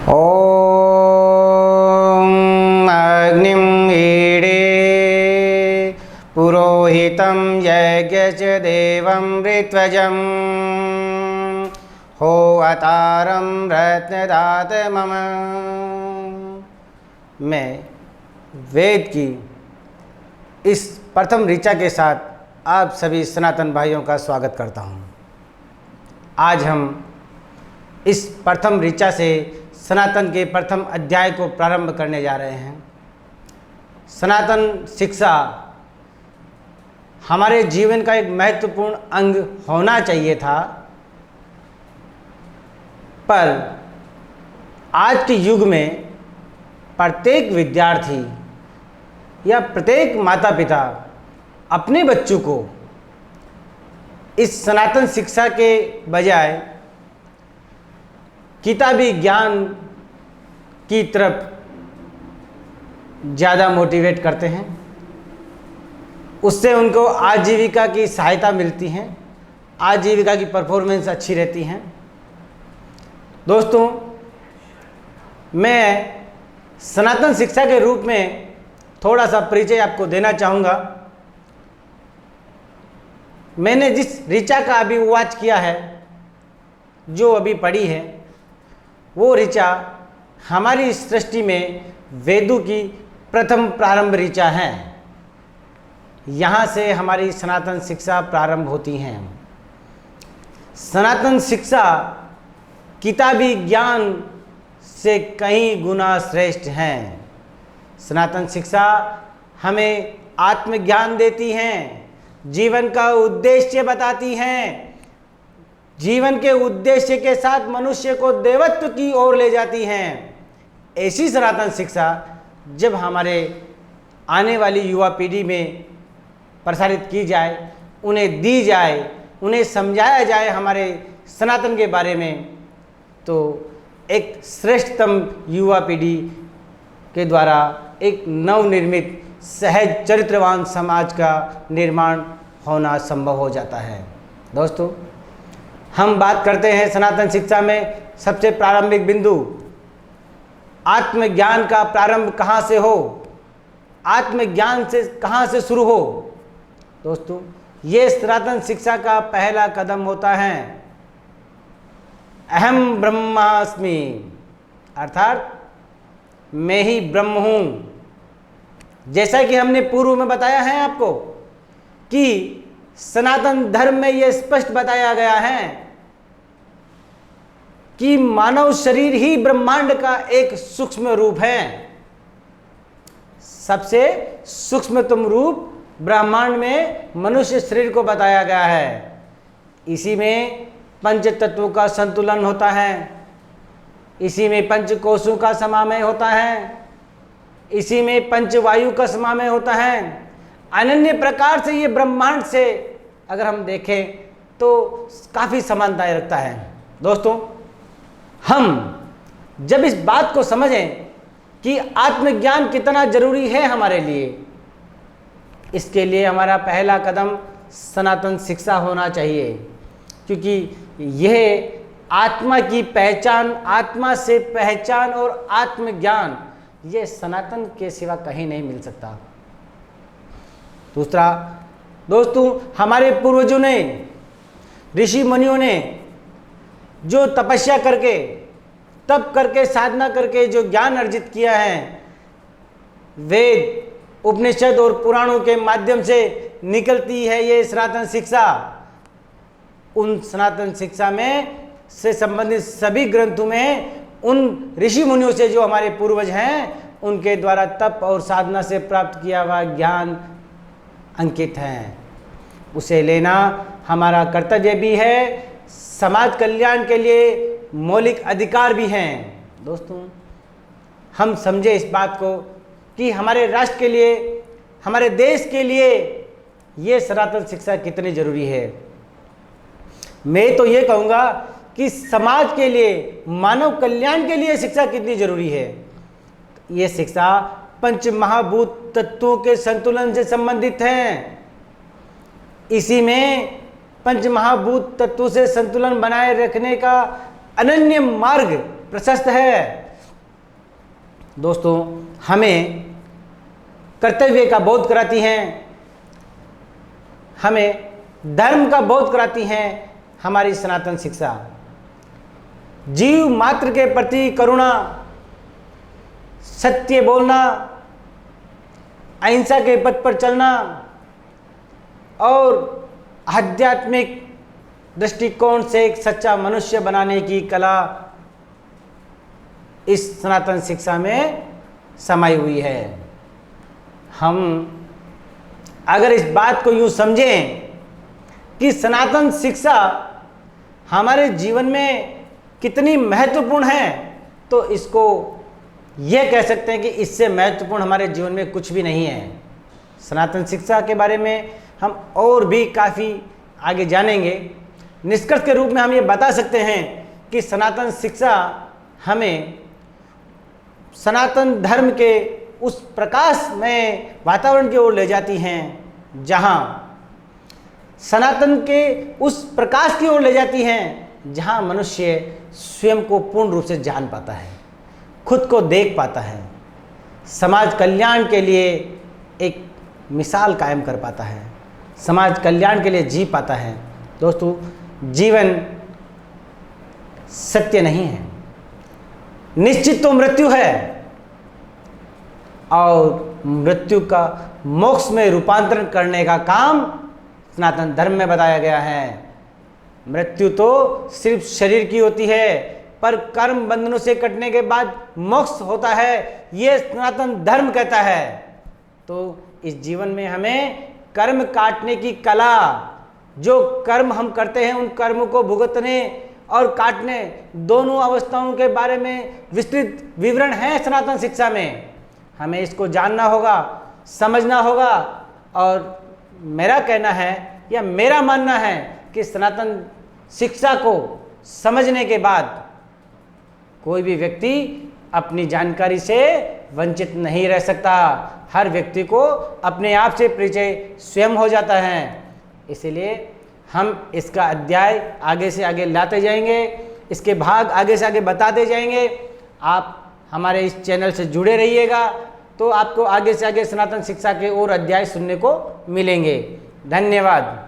ॐ अग्निं ईडे पुरोहितं यज्ञच देवं ऋत्वजं होतारं रत्नदात मम। मैं वेद की इस प्रथम ऋचा के साथ आप सभी सनातन भाइयों का स्वागत करता हूं। आज हम इस प्रथम ऋचा से सनातन के प्रथम अध्याय को प्रारंभ करने जा रहे हैं। सनातन शिक्षा हमारे जीवन का एक महत्वपूर्ण अंग होना चाहिए था, पर आज के युग में प्रत्येक विद्यार्थी या प्रत्येक माता पिता अपने बच्चों को इस सनातन शिक्षा के बजाय किताबी ज्ञान की तरफ ज़्यादा मोटिवेट करते हैं। उससे उनको आजीविका की सहायता मिलती है, आजीविका की परफॉर्मेंस अच्छी रहती है। दोस्तों, मैं सनातन शिक्षा के रूप में थोड़ा सा परिचय आपको देना चाहूँगा। मैंने जिस ऋचा का अभी वाच किया है, जो अभी पढ़ी है, वो ऋचा हमारी सृष्टि में वेदों की प्रथम प्रारंभ ऋचा है। यहाँ से हमारी सनातन शिक्षा प्रारंभ होती हैं। सनातन शिक्षा किताबी ज्ञान से कई गुना श्रेष्ठ हैं। सनातन शिक्षा हमें आत्मज्ञान देती हैं, जीवन का उद्देश्य बताती हैं, जीवन के उद्देश्य के साथ मनुष्य को देवत्व की ओर ले जाती हैं। ऐसी सनातन शिक्षा जब हमारे आने वाली युवा पीढ़ी में प्रसारित की जाए, उन्हें दी जाए, उन्हें समझाया जाए हमारे सनातन के बारे में, तो एक श्रेष्ठतम युवा पीढ़ी के द्वारा एक नवनिर्मित सहज चरित्रवान समाज का निर्माण होना संभव हो जाता है। दोस्तों, हम बात करते हैं सनातन शिक्षा में सबसे प्रारंभिक बिंदु आत्मज्ञान का प्रारंभ कहाँ से हो, आत्मज्ञान से कहाँ से शुरू हो। दोस्तों, ये सनातन शिक्षा का पहला कदम होता है अहम ब्रह्मास्मि, अर्थात मैं ही ब्रह्म हूँ। जैसा कि हमने पूर्व में बताया है आपको कि सनातन धर्म में यह स्पष्ट बताया गया है कि मानव शरीर ही ब्रह्मांड का एक सूक्ष्म रूप है। सबसे सूक्ष्मतम रूप ब्रह्मांड में मनुष्य शरीर को बताया गया है। इसी में पंच तत्वों का संतुलन होता है, इसी में पंच कोशों का समामय होता है, इसी में पंच वायु का समामय होता है। अनन्य प्रकार से ये ब्रह्मांड से अगर हम देखें तो काफ़ी समानताएं रखता है। दोस्तों, हम जब इस बात को समझें कि आत्मज्ञान कितना जरूरी है हमारे लिए, इसके लिए हमारा पहला कदम सनातन शिक्षा होना चाहिए, क्योंकि यह आत्मा की पहचान, आत्मा से पहचान और आत्मज्ञान ये सनातन के सिवा कहीं नहीं मिल सकता। दूसरा, दोस्तों, हमारे पूर्वजों ने, ऋषि मुनियों ने जो तपस्या करके, तप करके, साधना करके जो ज्ञान अर्जित किया है, वेद, उपनिषद और पुराणों के माध्यम से निकलती है ये सनातन शिक्षा। उन सनातन शिक्षा में से संबंधित सभी ग्रंथों में उन ऋषि मुनियों से जो हमारे पूर्वज हैं, उनके द्वारा तप और साधना से प्राप्त किया हुआ ज्ञान अंकित है। उसे लेना हमारा कर्तव्य भी है, समाज कल्याण के लिए मौलिक अधिकार भी हैं। दोस्तों, हम समझे इस बात को कि हमारे राष्ट्र के लिए, हमारे देश के लिए ये सनातन शिक्षा कितनी जरूरी है। मैं तो ये कहूँगा कि समाज के लिए, मानव कल्याण के लिए शिक्षा कितनी जरूरी है। ये शिक्षा पंच महाभूत तत्वों के संतुलन से संबंधित है। इसी में पंच महाभूत तत्वों से संतुलन बनाए रखने का अनन्य मार्ग प्रशस्त है। दोस्तों, हमें कर्तव्य का बोध कराती हैं, हमें धर्म का बोध कराती हैं हमारी सनातन शिक्षा। जीव मात्र के प्रति करुणा, सत्य बोलना, अहिंसा के पथ पर चलना और आध्यात्मिक दृष्टिकोण से एक सच्चा मनुष्य बनाने की कला इस सनातन शिक्षा में समाई हुई है। हम अगर इस बात को यूँ समझें कि सनातन शिक्षा हमारे जीवन में कितनी महत्वपूर्ण है, तो इसको यह कह सकते हैं कि इससे महत्वपूर्ण हमारे जीवन में कुछ भी नहीं है। सनातन शिक्षा के बारे में हम और भी काफ़ी आगे जानेंगे। निष्कर्ष के रूप में हम ये बता सकते हैं कि सनातन शिक्षा हमें सनातन धर्म के उस प्रकाश में वातावरण की ओर ले जाती हैं, जहाँ सनातन के उस प्रकाश की ओर ले जाती हैं जहाँ मनुष्य स्वयं को पूर्ण रूप से जान पाता है, खुद को देख पाता है, समाज कल्याण के लिए एक मिसाल कायम कर पाता है, समाज कल्याण के लिए जी पाता है। दोस्तों, जीवन सत्य नहीं है, निश्चित तो मृत्यु है, और मृत्यु का मोक्ष में रूपांतरण करने का काम सनातन धर्म में बताया गया है। मृत्यु तो सिर्फ शरीर की होती है, पर कर्म बंधनों से कटने के बाद मोक्ष होता है, ये सनातन धर्म कहता है। तो इस जीवन में हमें कर्म काटने की कला, जो कर्म हम करते हैं उन कर्मों को भुगतने और काटने, दोनों अवस्थाओं के बारे में विस्तृत विवरण है सनातन शिक्षा में। हमें इसको जानना होगा, समझना होगा। और मेरा कहना है या मेरा मानना है कि सनातन शिक्षा को समझने के बाद कोई भी व्यक्ति अपनी जानकारी से वंचित नहीं रह सकता। हर व्यक्ति को अपने आप से परिचय स्वयं हो जाता है। इसीलिए हम इसका अध्याय आगे से आगे लाते जाएंगे, इसके भाग आगे से आगे बताते जाएंगे। आप हमारे इस चैनल से जुड़े रहिएगा, तो आपको आगे से आगे सनातन शिक्षा के और अध्याय सुनने को मिलेंगे। धन्यवाद।